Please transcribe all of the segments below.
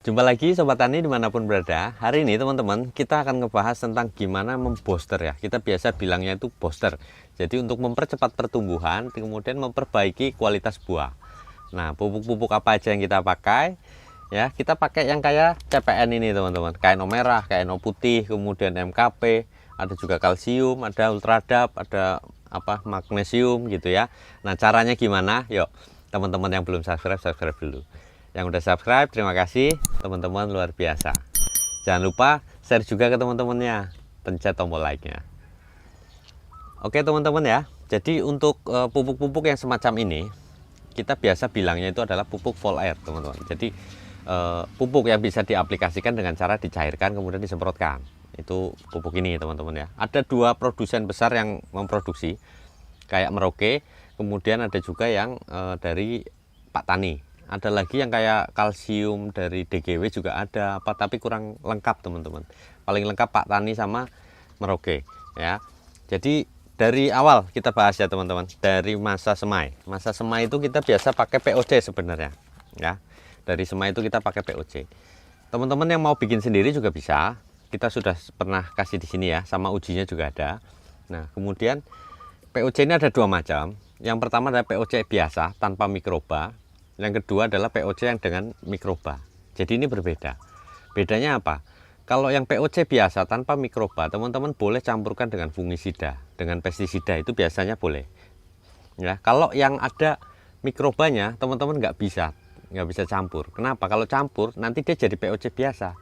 Jumpa lagi Sobat Tani dimanapun berada. Hari ini teman-teman kita akan ngebahas tentang gimana membooster ya. Kita biasa bilangnya itu booster. Jadi untuk mempercepat pertumbuhan, kemudian memperbaiki kualitas buah. Nah, pupuk-pupuk apa aja yang kita pakai? Ya, kita pakai yang kayak CPN ini teman-teman. KNO merah, KNO putih, kemudian MKP, ada juga kalsium, ada ultradap, ada magnesium gitu ya. Nah, caranya gimana? Yuk, teman-teman yang belum subscribe, subscribe dulu. Yang udah subscribe, terima kasih teman-teman, luar biasa. Jangan lupa share juga ke teman-temannya, pencet tombol like-nya. Oke teman-teman ya, jadi untuk pupuk-pupuk yang semacam ini, kita biasa bilangnya itu adalah pupuk full air teman-teman. Jadi pupuk yang bisa diaplikasikan dengan cara dicairkan kemudian disemprotkan. Itu pupuk ini teman-teman ya. Ada dua produsen besar yang memproduksi, kayak Merauke, kemudian ada juga yang dari Pak Tani. Ada lagi yang kayak kalsium dari DGW juga ada, tapi kurang lengkap teman-teman. Paling lengkap Pak Tani sama Merauke ya. Jadi dari awal kita bahas ya teman-teman, dari masa semai. Masa semai itu kita biasa pakai POC sebenarnya ya. Dari semai itu kita pakai POC. Teman-teman yang mau bikin sendiri juga bisa. Kita sudah pernah kasih di sini ya, sama ujinya juga ada. Nah, kemudian POC ini ada dua macam. Yang pertama adalah POC biasa tanpa mikroba. Yang kedua adalah POC yang dengan mikroba. Jadi ini berbeda. Bedanya apa? Kalau yang POC biasa tanpa mikroba, teman-teman boleh campurkan dengan fungisida, dengan pestisida, itu biasanya boleh. Ya, kalau yang ada mikrobanya, teman-teman nggak bisa campur. Kenapa? Kalau campur nanti dia jadi POC biasa,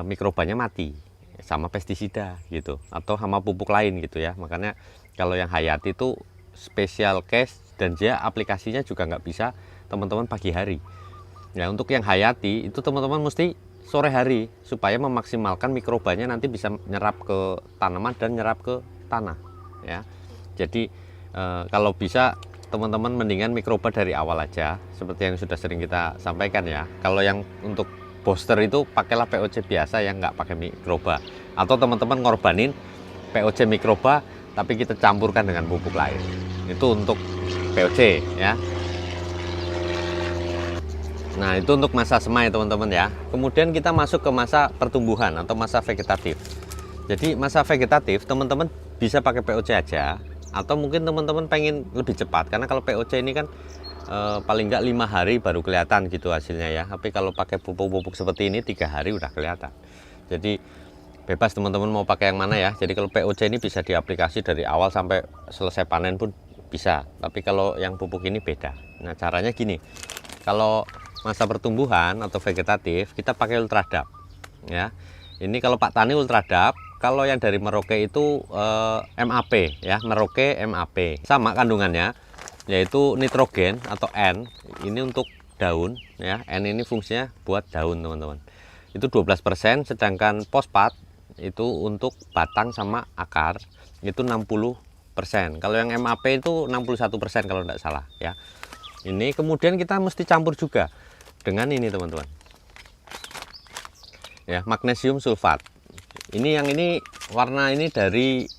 mikrobanya mati sama pestisida gitu, atau sama pupuk lain gitu ya. Makanya kalau yang hayati itu special case dan dia aplikasinya juga nggak bisa teman-teman pagi hari ya. Untuk yang hayati itu teman-teman mesti sore hari supaya memaksimalkan mikrobanya nanti bisa nyerap ke tanaman dan nyerap ke tanah ya. Jadi kalau bisa teman-teman mendingan mikroba dari awal aja, seperti yang sudah sering kita sampaikan ya. Kalau yang untuk booster itu pakailah POC biasa yang nggak pakai mikroba, atau teman-teman ngorbanin POC mikroba tapi kita campurkan dengan pupuk lain. Itu untuk POC ya. Nah, itu untuk masa semai teman-teman ya. Kemudian kita masuk ke masa pertumbuhan atau masa vegetatif. Jadi masa vegetatif teman-teman bisa pakai POC aja, atau mungkin teman-teman pengen lebih cepat, karena kalau POC ini kan paling nggak 5 hari baru kelihatan gitu hasilnya ya. Tapi kalau pakai pupuk-pupuk seperti ini 3 hari udah kelihatan. Jadi bebas teman-teman mau pakai yang mana ya. Jadi kalau POC ini bisa diaplikasi dari awal sampai selesai panen pun bisa. Tapi kalau yang pupuk ini beda. Nah, caranya gini. Kalau masa pertumbuhan atau vegetatif kita pakai ultradap ya. Ini kalau Pak Tani ultradap, kalau yang dari Merauke itu MAP ya, Merauke MAP. Sama kandungannya, yaitu nitrogen atau N. Ini untuk daun ya. N ini fungsinya buat daun teman-teman. Itu 12%, sedangkan fosfat itu untuk batang sama akar itu 60%. Kalau yang MAP itu 61% kalau tidak salah ya. Ini kemudian kita mesti campur juga dengan ini teman-teman ya, magnesium sulfat. Ini yang ini warna ini dari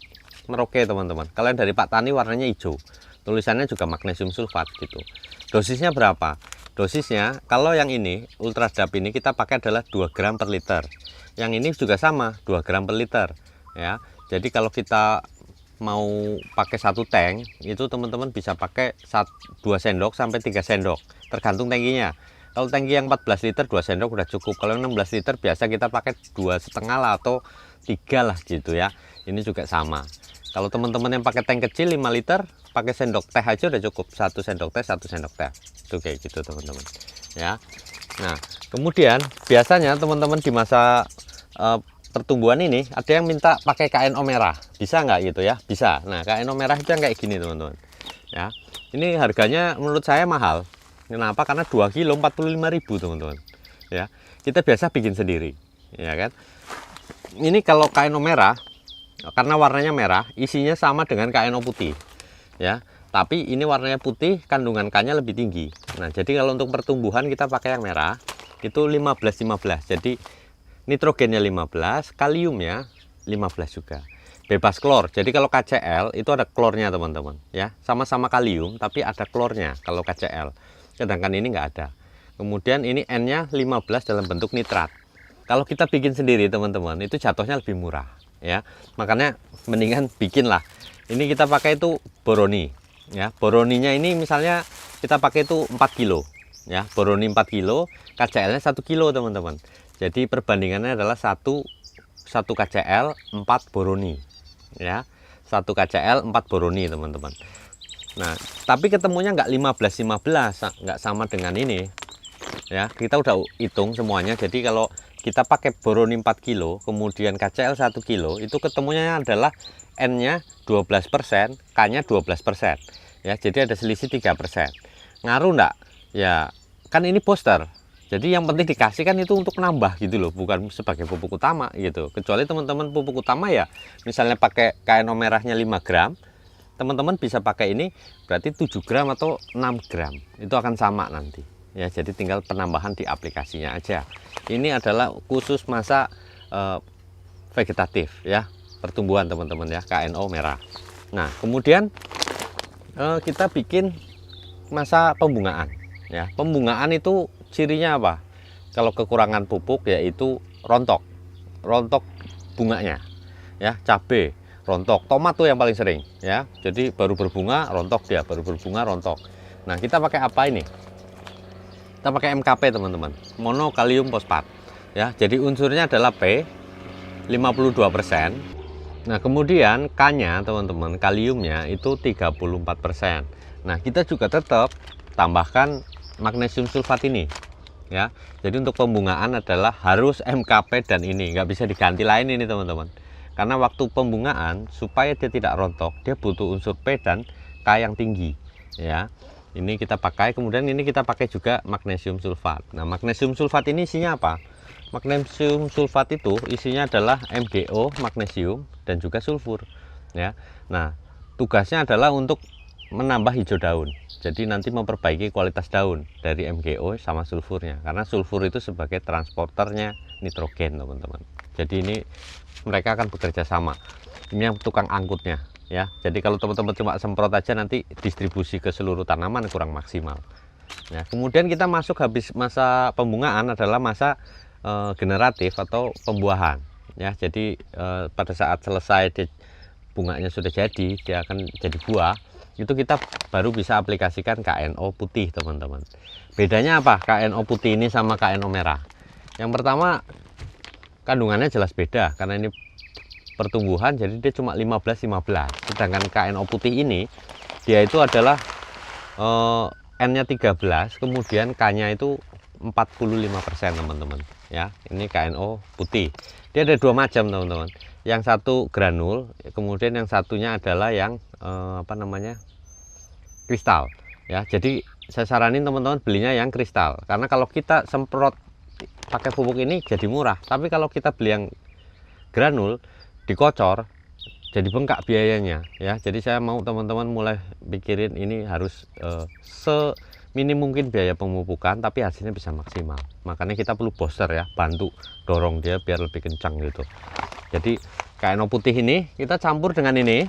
Merauke teman-teman. Kalau yang dari Pak Tani warnanya hijau, tulisannya juga magnesium sulfat gitu. Dosisnya berapa? Dosisnya kalau yang ini ultradap ini kita pakai adalah 2 gram per liter. Yang ini juga sama 2 gram per liter ya. Jadi kalau kita mau pakai 1 tank itu teman-teman bisa pakai 2 sendok sampai 3 sendok tergantung tangkinya. Kalau tangki yang 14 liter 2 sendok udah cukup. Kalau yang 16 liter biasa kita pakai 2,5 lah atau 3 lah gitu ya. Ini juga sama. Kalau teman-teman yang pakai tank kecil 5 liter pakai sendok teh aja udah cukup. 1 sendok teh 1 sendok teh. Itu kayak gitu teman-teman ya. Nah kemudian biasanya teman-teman di masa pertumbuhan ini ada yang minta pakai KNO merah, bisa nggak gitu ya? Bisa. Nah KNO merah itu yang kayak gini teman-teman ya. Ini harganya menurut saya mahal. Kenapa? Karena 2 kilo 45.000 teman-teman ya. Kita biasa bikin sendiri ya kan. Ini kalau KNO merah, karena warnanya merah, isinya sama dengan KNO putih ya, tapi ini warnanya putih, kandungan K-nya lebih tinggi. Nah jadi kalau untuk pertumbuhan kita pakai yang merah itu 15-15. Jadi nitrogennya 15, kaliumnya 15 juga. Bebas klor. Jadi kalau KCl itu ada klornya teman-teman ya. Sama-sama kalium tapi ada klornya kalau KCl. Sedangkan ini nggak ada. Kemudian ini N-nya 15 dalam bentuk nitrat. Kalau kita bikin sendiri teman-teman, itu jatuhnya lebih murah ya. Makanya mendingan bikinlah. Ini kita pakai itu boroni ya. Boroninya ini misalnya kita pakai itu 4 kilo ya. Boroni 4 kilo, KCl-nya 1 kilo teman-teman. Jadi perbandingannya adalah 1 KCl 4 boroni ya. 1 KCl 4 boroni teman-teman. Nah, tapi ketemunya nggak 15-15, nggak sama dengan ini ya. Kita udah hitung semuanya. Jadi kalau kita pakai boroni 4 kilo kemudian KCl 1 kilo, itu ketemunya adalah N-nya 12%, K-nya 12% ya. Jadi ada selisih 3%. Ngaruh enggak? Ya kan ini booster, jadi yang penting dikasih kan itu untuk nambah gitu loh, bukan sebagai pupuk utama gitu. Kecuali teman-teman pupuk utama ya misalnya pakai KNO merahnya 5 gram, teman-teman bisa pakai ini berarti 7 gram atau 6 gram, itu akan sama nanti ya. Jadi tinggal penambahan di aplikasinya aja. Ini adalah khusus masa vegetatif ya, pertumbuhan teman-teman ya, KNO merah. Nah kemudian kita bikin masa pembungaan ya. Pembungaan itu cirinya apa? Kalau kekurangan pupuk yaitu rontok bunganya ya. Cabai rontok, tomat tuh yang paling sering ya. Jadi baru berbunga rontok dia, baru berbunga rontok. Nah kita pakai apa ini? Kita pakai MKP teman-teman, mono kalium fosfat ya. Jadi unsurnya adalah P 52%. Nah kemudian K-nya teman-teman, kaliumnya itu 34%. Nah kita juga tetap tambahkan magnesium sulfat ini ya. Jadi untuk pembungaan adalah harus MKP dan ini nggak bisa diganti lain ini teman-teman, karena waktu pembungaan supaya dia tidak rontok dia butuh unsur P dan K yang tinggi ya. Ini kita pakai, kemudian ini kita pakai juga magnesium sulfat. Nah magnesium sulfat ini isinya apa? Magnesium sulfat itu isinya adalah MgO, magnesium dan juga sulfur ya. Nah tugasnya adalah untuk menambah hijau daun. Jadi nanti memperbaiki kualitas daun dari MgO sama sulfurnya, karena sulfur itu sebagai transporternya nitrogen teman-teman. Jadi ini mereka akan bekerja sama. Ini yang tukang angkutnya ya. Jadi kalau teman-teman cuma semprot aja nanti distribusi ke seluruh tanaman kurang maksimal ya. Kemudian kita masuk habis masa pembungaan adalah masa generatif atau pembuahan ya. Jadi pada saat selesai bunganya sudah jadi, dia akan jadi buah, itu kita baru bisa aplikasikan KNO putih teman-teman. Bedanya apa KNO putih ini sama KNO merah? Yang pertama kandungannya jelas beda, karena ini pertumbuhan jadi dia cuma 15-15. Sedangkan KNO putih ini dia itu adalah N-nya 13, kemudian K-nya itu 45% teman-teman ya. Ini KNO putih. Dia ada dua macam teman-teman. Yang satu granul, kemudian yang satunya adalah yang kristal ya. Jadi saya saranin teman-teman belinya yang kristal, karena kalau kita semprot pakai pupuk ini jadi murah, tapi kalau kita beli yang granul dikocor jadi bengkak biayanya ya. Jadi saya mau teman-teman mulai pikirin ini harus seminim mungkin biaya pemupukan tapi hasilnya bisa maksimal. Makanya kita perlu booster ya, bantu dorong dia biar lebih kencang gitu. Jadi KNO putih ini kita campur dengan ini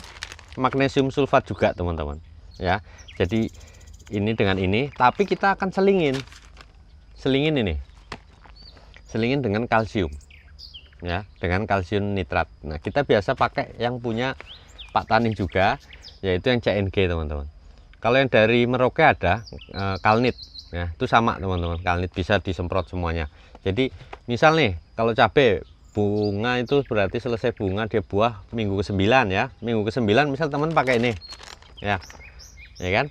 magnesium sulfat juga teman-teman ya. Jadi ini dengan ini, tapi kita akan selingin ini, selingin dengan kalsium ya, dengan kalsium nitrat. Nah kita biasa pakai yang punya Pak Tani juga, yaitu yang CNG teman-teman. Kalau yang dari Merauke ada Kalnit ya, itu sama teman-teman. Kalnit bisa disemprot semuanya. Jadi misal nih kalau cabai bunga itu berarti selesai bunga dia buah minggu ke-9 ya. Minggu ke-9 misal teman pakai ini ya kan,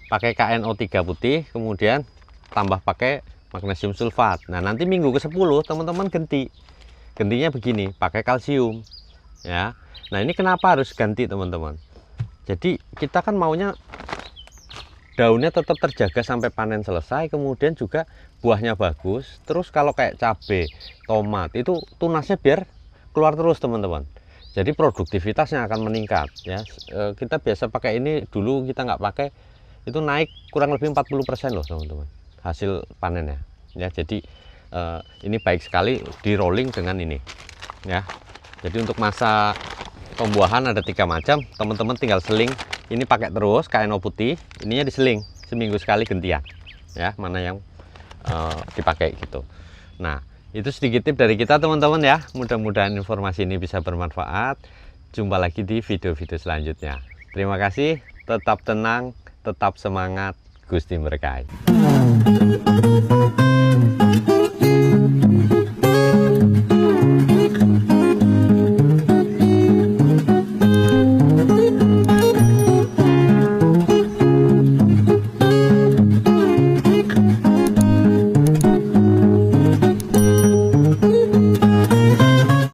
pakai KNO 3 putih, kemudian tambah pakai magnesium sulfat. Nah nanti minggu ke-10 teman-teman gantinya begini, pakai kalsium ya. Nah ini kenapa harus ganti teman-teman? Jadi kita kan maunya daunnya tetap terjaga sampai panen selesai, kemudian juga buahnya bagus. Terus kalau kayak cabai, tomat itu tunasnya biar keluar terus teman-teman. Jadi produktivitasnya akan meningkat ya. Kita biasa pakai ini, dulu kita nggak pakai, itu naik kurang lebih 40% loh teman-teman hasil panennya ya. Jadi ini baik sekali di rolling dengan ini ya. Jadi untuk masa pembuahan ada 3 macam, teman-teman tinggal seling ini pakai terus KNO putih, ininya diseling seminggu sekali gantian ya, mana yang dipakai gitu. Nah, itu sedikit tip dari kita teman-teman ya. Mudah-mudahan informasi ini bisa bermanfaat. Jumpa lagi di video-video selanjutnya. Terima kasih, tetap tenang, tetap semangat, Gusti berkahi.